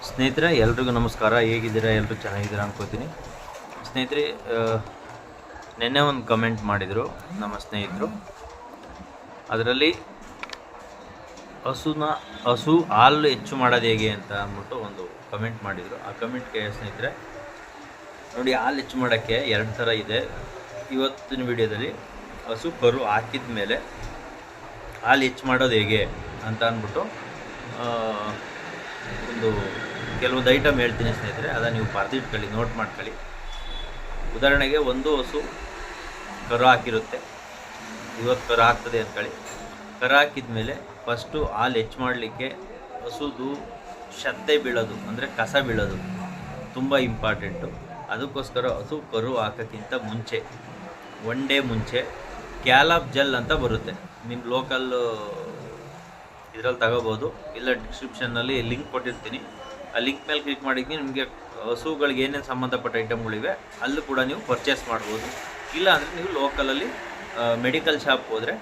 ಸ್ನೇಹಿತರೆ, ಎಲ್ರಿಗೂ ನಮಸ್ಕಾರ. ಹೇಗಿದ್ದೀರಾ? ಎಲ್ಲರೂ ಚೆನ್ನಾಗಿದ್ದೀರಾ ಅನ್ಕೋತೀನಿ. ಸ್ನೇಹಿತರೆ, ನಿನ್ನೆ ಒಂದು ಕಮೆಂಟ್ ಮಾಡಿದರು ನಮ್ಮ ಸ್ನೇಹಿತರು. ಅದರಲ್ಲಿ ಹಸು ಹಾಲು ಹೆಚ್ಚು ಮಾಡೋದು ಹೇಗೆ ಅಂತ ಅಂದ್ಬಿಟ್ಟು ಒಂದು ಕಮೆಂಟ್ ಮಾಡಿದರು. ಆ ಕಮೆಂಟ್ಗೆ ಸ್ನೇಹಿತರೆ ನೋಡಿ, ಹಾಲು ಹೆಚ್ಚು ಮಾಡೋಕ್ಕೆ 2 ಥರ ಇದೆ. ಇವತ್ತಿನ ವಿಡಿಯೋದಲ್ಲಿ ಹಸು ಕರು ಹಾಕಿದ ಮೇಲೆ ಹಾಲು ಹೆಚ್ಚು ಮಾಡೋದು ಹೇಗೆ ಅಂತ ಅಂದ್ಬಿಟ್ಟು ಒಂದು ಕೆಲವೊಂದು ಐಟಮ್ ಹೇಳ್ತೀನಿ ಸ್ನೇಹಿತರೆ. ಅದನ್ನು ನೀವು ಬರೆದಿಟ್ಕೊಳ್ಳಿ, ನೋಟ್ ಮಾಡ್ಕೊಳ್ಳಿ. ಉದಾಹರಣೆಗೆ, ಒಂದು ಹಸು ಕರು ಹಾಕಿರುತ್ತೆ, ಇವತ್ತು ಕರು ಹಾಕ್ತದೆ ಅಂದ್ಕೊಳ್ಳಿ. ಕರು ಹಾಕಿದ ಮೇಲೆ ಫಸ್ಟು ಹಾಲು ಹೆಚ್ಚು ಮಾಡಲಿಕ್ಕೆ ಹಸುದು ಶತ್ತೆ ಬೀಳೋದು, ಅಂದರೆ ಕಸ ಬೀಳೋದು ತುಂಬ ಇಂಪಾರ್ಟೆಂಟು. ಅದಕ್ಕೋಸ್ಕರ ಹಸು ಕರು ಹಾಕೋಕ್ಕಿಂತ ಮುಂಚೆ, 1 ಡೇ ಮುಂಚೆ ಕ್ಯಾಲಪ್ ಜೆಲ್ ಅಂತ ಬರುತ್ತೆ. ನಿಮ್ಮ ಲೋಕಲ್ ಇದರಲ್ಲಿ ತಗೋಬೋದು, ಇಲ್ಲ ಡಿಸ್ಕ್ರಿಪ್ಷನ್ನಲ್ಲಿ ಲಿಂಕ್ ಕೊಟ್ಟಿರ್ತೀನಿ. ಆ ಲಿಂಕ್ ಮೇಲೆ ಕ್ಲಿಕ್ ಮಾಡಿದ್ದೀನಿ, ನಿಮಗೆ ಹಸುಗಳಿಗೆ ಏನೇನು ಸಂಬಂಧಪಟ್ಟ ಐಟಮ್ಗಳಿವೆ ಅಲ್ಲೂ ಕೂಡ ನೀವು ಪರ್ಚೇಸ್ ಮಾಡ್ಬೋದು. ಇಲ್ಲ ಅಂದರೆ ನೀವು ಲೋಕಲಲ್ಲಿ ಮೆಡಿಕಲ್ ಶಾಪ್ ಹೋದರೆ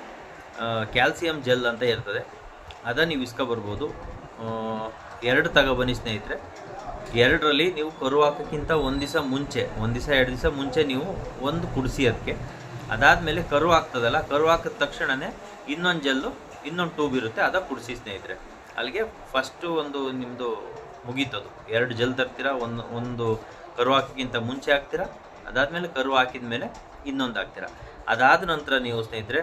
ಕ್ಯಾಲ್ಸಿಯಂ ಜೆಲ್ ಅಂತ ಇರ್ತದೆ, ಅದನ್ನು ನೀವು ಇಸ್ಕೊಬರ್ಬೋದು. 2 ತಗೊಬನ್ನಿ ಸ್ನೇಹಿತರೆ. 2ರಲ್ಲಿ ನೀವು ಕರು ಹಾಕೋಕ್ಕಿಂತ 1 ದಿವಸ ಮುಂಚೆ, 1 ದಿವಸ 2 ದಿವಸ ಮುಂಚೆ ನೀವು ಒಂದು ಕುಡಿಸಿ ಅದಕ್ಕೆ. ಅದಾದಮೇಲೆ ಕರು ಹಾಕ್ತದಲ್ಲ, ಕರು ಹಾಕಿದ ತಕ್ಷಣವೇ ಇನ್ನೊಂದು ಜೆಲ್ಲು, ಇನ್ನೊಂದು ಟ್ಯೂಬ್ ಇರುತ್ತೆ, ಅದ ಕುಡಿಸಿ ಸ್ನೇಹಿತರೆ. ಅಲ್ಲಿಗೆ ಫಸ್ಟು ಒಂದು ನಿಮ್ಮದು ಮುಗೀತದು. 2 ಜೆಲ್ ತರ್ತೀರಾ, ಒಂದು ಕರು ಹಾಕಿಗಿಂತ ಮುಂಚೆ ಹಾಕ್ತೀರಾ, ಅದಾದಮೇಲೆ ಕರು ಹಾಕಿದ ಮೇಲೆ ಇನ್ನೊಂದು ಹಾಕ್ತೀರಾ. ಅದಾದ ನಂತರ ನೀವು ಸ್ನೇಹಿತರೆ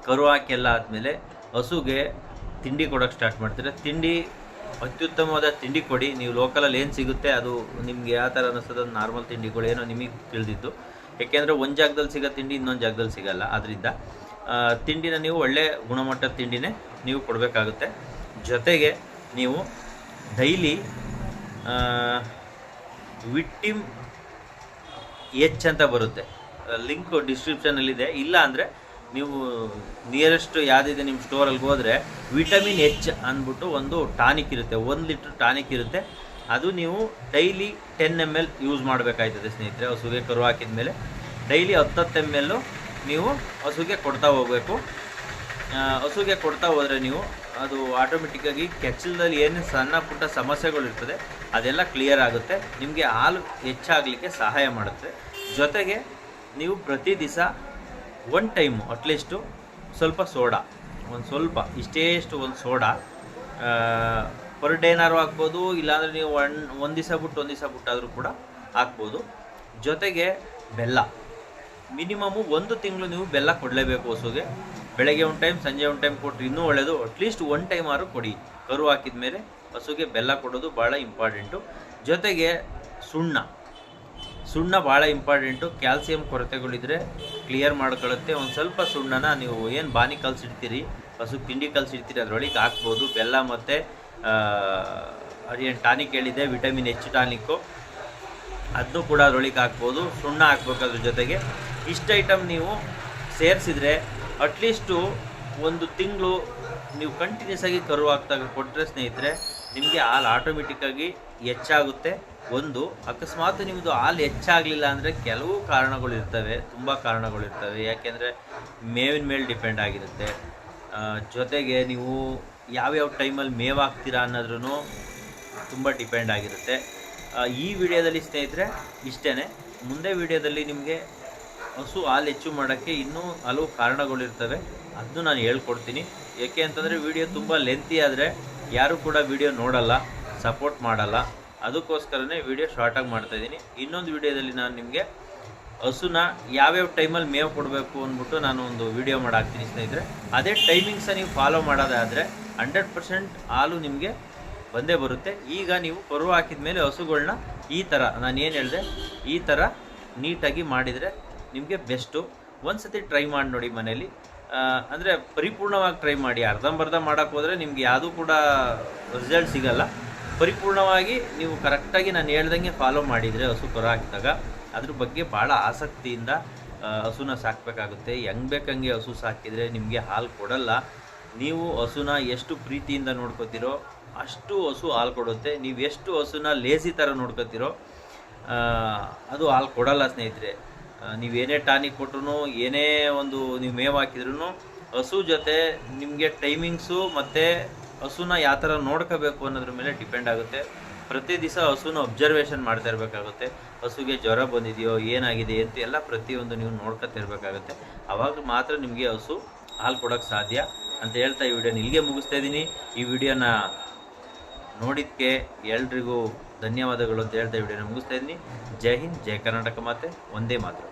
ಕರು ಹಾಕಿ ಎಲ್ಲ ಆದಮೇಲೆ ಹಸುಗೆ ತಿಂಡಿ ಕೊಡೋಕ್ಕೆ ಸ್ಟಾರ್ಟ್ ಮಾಡ್ತೀರಾ. ತಿಂಡಿ ಅತ್ಯುತ್ತಮವಾದ ತಿಂಡಿ ಕೊಡಿ. ನೀವು ಲೋಕಲಲ್ಲಿ ಏನು ಸಿಗುತ್ತೆ ಅದು ನಿಮ್ಗೆ ಯಾವ ಥರ ಅನ್ನಿಸ್ತದೆ, ನಾರ್ಮಲ್ ತಿಂಡಿಗಳು ಏನೋ ನಿಮಗೆ ತಿಳಿದಿದ್ದು. ಏಕೆಂದರೆ ಒಂದು ಜಾಗದಲ್ಲಿ ಸಿಗೋ ತಿಂಡಿ ಇನ್ನೊಂದು ಜಾಗದಲ್ಲಿ ಸಿಗಲ್ಲ. ಆದ್ದರಿಂದ ತಿಂಡಿನ ನೀವು ಒಳ್ಳೆ ಗುಣಮಟ್ಟದ ತಿಂಡಿನೇ ನೀವು ಕೊಡಬೇಕಾಗುತ್ತೆ. ಜೊತೆಗೆ ನೀವು ಡೈಲಿ ವಿಟಿಮ್ ಎಚ್ ಅಂತ ಬರುತ್ತೆ, ಲಿಂಕ್ ಡಿಸ್ಕ್ರಿಪ್ಷನಲ್ಲಿದೆ. ಇಲ್ಲ ಅಂದರೆ ನೀವು ನಿಯರೆಸ್ಟ್ ಯಾವುದಿದೆ ನಿಮ್ಮ ಸ್ಟೋರಲ್ಲಿ ಹೋದರೆ ವಿಟಮಿನ್ ಎಚ್ ಅಂದ್ಬಿಟ್ಟು ಒಂದು ಟಾನಿಕ್ ಇರುತ್ತೆ, 1 ಲೀಟ್ರ್ ಟಾನಿಕ್ ಇರುತ್ತೆ. ಅದು ನೀವು ಡೈಲಿ 10 ml ಯೂಸ್ ಮಾಡಬೇಕಾಯ್ತದೆ ಸ್ನೇಹಿತರೆ. ಹಸುಗೆ ಕರು ಹಾಕಿದ ಮೇಲೆ ಡೈಲಿ 10 ml ನೀವು ಹಸುಗೆ ಕೊಡ್ತಾ ಹೋಗಬೇಕು. ಹಸುಗೆ ಕೊಡ್ತಾ ಹೋದರೆ ನೀವು ಅದು ಆಟೋಮೆಟಿಕ್ಕಾಗಿ ಕೆಚ್ಚಲದಲ್ಲಿ ಏನು ಸಣ್ಣ ಪುಟ್ಟ ಸಮಸ್ಯೆಗಳಿರ್ತದೆ ಅದೆಲ್ಲ ಕ್ಲಿಯರ್ ಆಗುತ್ತೆ, ನಿಮಗೆ ಹಾಲು ಹೆಚ್ಚಾಗಲಿಕ್ಕೆ ಸಹಾಯ ಮಾಡುತ್ತೆ. ಜೊತೆಗೆ ನೀವು ಪ್ರತಿ ದಿವಸ 1 ಟೈಮು ಅಟ್ಲೀಸ್ಟು ಸ್ವಲ್ಪ ಸೋಡಾ, ಒಂದು ಸ್ವಲ್ಪ ಇಷ್ಟೇಷ್ಟು ಒಂದು ಸೋಡಾ ಪರ್ ಡೇನಾರು ಹಾಕ್ಬೋದು. ಇಲ್ಲಾಂದರೆ ನೀವು ಒಂದು ದಿವಸ ಬಿಟ್ಟಾದರೂ ಕೂಡ ಹಾಕ್ಬೋದು. ಜೊತೆಗೆ ಬೆಲ್ಲ, ಮಿನಿಮಮ್ಮು 1 ತಿಂಗಳು ನೀವು ಬೆಲ್ಲ ಕೊಡಲೇಬೇಕು ಹಸುಗೆ. ಬೆಳಗ್ಗೆ 1 ಟೈಮ್, ಸಂಜೆ 1 ಟೈಮ್ ಕೊಟ್ಟರೆ ಇನ್ನೂ ಒಳ್ಳೆಯದು. ಅಟ್ಲೀಸ್ಟ್ 1 ಟೈಮ್ ಆದರೂ ಕೊಡಿ. ಕರು ಹಾಕಿದ ಮೇಲೆ ಹಸುಗೆ ಬೆಲ್ಲ ಕೊಡೋದು ಭಾಳ ಇಂಪಾರ್ಟೆಂಟು. ಜೊತೆಗೆ ಸುಣ್ಣ ಭಾಳ ಇಂಪಾರ್ಟೆಂಟು. ಕ್ಯಾಲ್ಸಿಯಂ ಕೊರತೆಗಳಿದ್ರೆ ಕ್ಲಿಯರ್ ಮಾಡ್ಕೊಳ್ಳುತ್ತೆ. ಒಂದು ಸ್ವಲ್ಪ ಸುಣ್ಣನ ನೀವು ಏನು ಬಾನಿ ಕಲಸಿಡ್ತೀರಿ, ಹಸು ತಿಂಡಿ ಕಲಸಿಡ್ತೀರಿ, ಅದರೊಳಗೆ ಹಾಕ್ಬೋದು. ಬೆಲ್ಲ ಮತ್ತು ಅದೇನು ಟಾನಿಕ್ ಹೇಳಿದೆ, ವಿಟಮಿನ್ ಎಚ್ ಟಾನಿಕ್ಕು, ಅದನ್ನು ಕೂಡ ಅದರೊಳಗೆ ಹಾಕ್ಬೋದು. ಸುಣ್ಣ ಹಾಕ್ಬೇಕಾದ್ರ ಜೊತೆಗೆ ಇಷ್ಟು ಐಟಮ್ ನೀವು ಸೇರಿಸಿದ್ರೆ ಅಟ್ಲೀಸ್ಟು 1 ತಿಂಗಳು ನೀವು ಕಂಟಿನ್ಯೂಸ್ ಆಗಿ ಕರು ಹಾಕ್ದಾಗ ಕೊಟ್ಟರೆ ಸ್ನೇಹಿತರೆ ನಿಮಗೆ ಹಾಲು ಆಟೋಮೆಟಿಕ್ಕಾಗಿ ಹೆಚ್ಚಾಗುತ್ತೆ. ಒಂದು ಅಕಸ್ಮಾತ್ ನಿಮ್ಮದು ಹಾಲು ಹೆಚ್ಚಾಗಲಿಲ್ಲ ಅಂದರೆ ಕೆಲವು ಕಾರಣಗಳಿರ್ತವೆ, ತುಂಬ ಕಾರಣಗಳಿರ್ತವೆ. ಯಾಕೆಂದರೆ ಮೇವಿನ ಮೇಲೆ ಡಿಪೆಂಡ್ ಆಗಿರುತ್ತೆ. ಜೊತೆಗೆ ನೀವು ಯಾವ್ಯಾವ ಟೈಮಲ್ಲಿ ಮೇವು ಹಾಕ್ತೀರಾ ಅನ್ನೋದ್ರೂ ತುಂಬ ಡಿಪೆಂಡ್ ಆಗಿರುತ್ತೆ. ಈ ವಿಡಿಯೋದಲ್ಲಿ ಸ್ನೇಹಿತರೆ ಇಷ್ಟೇ. ಮುಂದೆ ವಿಡಿಯೋದಲ್ಲಿ ನಿಮಗೆ ಹಸು ಹಾಲು ಹೆಚ್ಚು ಮಾಡೋಕ್ಕೆ ಇನ್ನೂ ಹಲವು ಕಾರಣಗಳಿರ್ತವೆ, ಅದನ್ನು ನಾನು ಹೇಳ್ಕೊಡ್ತೀನಿ. ಏಕೆ ಅಂತಂದರೆ ವಿಡಿಯೋ ತುಂಬ ಲೆಂತಿ ಆದರೆ ಯಾರೂ ಕೂಡ ವಿಡಿಯೋ ನೋಡಲ್ಲ, ಸಪೋರ್ಟ್ ಮಾಡಲ್ಲ. ಅದಕ್ಕೋಸ್ಕರನೇ ವಿಡಿಯೋ ಶಾರ್ಟಾಗಿ ಮಾಡ್ತಾಯಿದ್ದೀನಿ. ಇನ್ನೊಂದು ವಿಡಿಯೋದಲ್ಲಿ ನಾನು ನಿಮಗೆ ಹಸುನ ಯಾವ್ಯಾವ ಟೈಮಲ್ಲಿ ಮೇವು ಕೊಡಬೇಕು ಅಂದ್ಬಿಟ್ಟು ನಾನು ಒಂದು ವಿಡಿಯೋ ಮಾಡಾಕ್ತೀನಿ ಸ್ನೇಹಿತರೆ. ಅದೇ ಟೈಮಿಂಗ್ಸ ನೀವು ಫಾಲೋ ಮಾಡೋದಾದರೆ 100% ಹಾಲು ನಿಮಗೆ ಬಂದೇ ಬರುತ್ತೆ. ಈಗ ನೀವು ಕರು ಹಾಕಿದ ಮೇಲೆ ಹಸುಗಳನ್ನ ಈ ಥರ ನಾನು ಏನು ಹೇಳಿದೆ ಈ ಥರ ನೀಟಾಗಿ ಮಾಡಿದರೆ ನಿಮಗೆ ಬೆಸ್ಟು. ಒಂದು ಸತಿ ಟ್ರೈ ಮಾಡಿ ನೋಡಿ ಮನೇಲಿ. ಅಂದರೆ ಪರಿಪೂರ್ಣವಾಗಿ ಟ್ರೈ ಮಾಡಿ. ಅರ್ಧಂಬರ್ಧ ಮಾಡೋಕ್ಕೆ ಹೋದರೆ ನಿಮ್ಗೆ ಯಾವುದೂ ಕೂಡ ರಿಸಲ್ಟ್ ಸಿಗಲ್ಲ. ಪರಿಪೂರ್ಣವಾಗಿ ನೀವು ಕರೆಕ್ಟಾಗಿ ನಾನು ಹೇಳ್ದಂಗೆ ಫಾಲೋ ಮಾಡಿದರೆ ಹಸು ಕರು ಹಾಕಿದಾಗ ಅದ್ರ ಬಗ್ಗೆ ಭಾಳ ಆಸಕ್ತಿಯಿಂದ ಹಸುನ ಸಾಕಬೇಕಾಗುತ್ತೆ. ಹೆಂಗೆ ಬೇಕಂಗೆ ಹಸು ಸಾಕಿದರೆ ನಿಮಗೆ ಹಾಲು ಕೊಡಲ್ಲ. ನೀವು ಹಸುನ ಎಷ್ಟು ಪ್ರೀತಿಯಿಂದ ನೋಡ್ಕೋತೀರೋ ಅಷ್ಟು ಹಸು ಹಾಲು ಕೊಡುತ್ತೆ. ನೀವು ಎಷ್ಟು ಹಸುನ ಲೇಸಿ ಥರ ನೋಡ್ಕೋತೀರೋ ಅದು ಹಾಲು ಕೊಡಲ್ಲ ಸ್ನೇಹಿತರೆ. ನೀವೇನೇ ಟಾನಿಕ್ ಕೊಟ್ಟರು, ಏನೇ ಒಂದು ನೀವು ಮೇವು ಹಾಕಿದ್ರೂ ಹಸು ಜೊತೆ ನಿಮಗೆ ಟೈಮಿಂಗ್ಸು ಮತ್ತು ಹಸುನ ಯಾವ ಥರ ನೋಡ್ಕೋಬೇಕು ಅನ್ನೋದ್ರ ಮೇಲೆ ಡಿಪೆಂಡ್ ಆಗುತ್ತೆ. ಪ್ರತಿ ದಿವಸ ಹಸುನ ಅಬ್ಸರ್ವೇಷನ್ ಮಾಡ್ತಾ ಇರಬೇಕಾಗುತ್ತೆ. ಹಸುಗೆ ಜ್ವರ ಬಂದಿದೆಯೋ ಏನಾಗಿದೆ ಅಂತ ಎಲ್ಲ ಪ್ರತಿಯೊಂದು ನೀವು ನೋಡ್ಕೊತಾ ಇರಬೇಕಾಗುತ್ತೆ. ಆವಾಗ ಮಾತ್ರ ನಿಮಗೆ ಹಸು ಹಾಲು ಕೊಡೋಕ್ಕೆ ಸಾಧ್ಯ ಅಂತ ಹೇಳ್ತಾ ಈ ವಿಡಿಯೋನ ಇಲ್ಲಿಗೆ ಮುಗಿಸ್ತಾ ಇದ್ದೀನಿ. ಈ ವಿಡಿಯೋನ ನೋಡಿದ್ದಕ್ಕೆ ಎಲ್ರಿಗೂ ಧನ್ಯವಾದಗಳು ಅಂತ ಹೇಳ್ತಾ ಈ ವಿಡಿಯೋನ ಮುಗಿಸ್ತಾ ಇದ್ದೀನಿ. ಜೈ ಹಿಂದ್, ಜೈ ಕರ್ನಾಟಕ ಮಾತೆ, ಒಂದೇ ಮಾತ್ರ.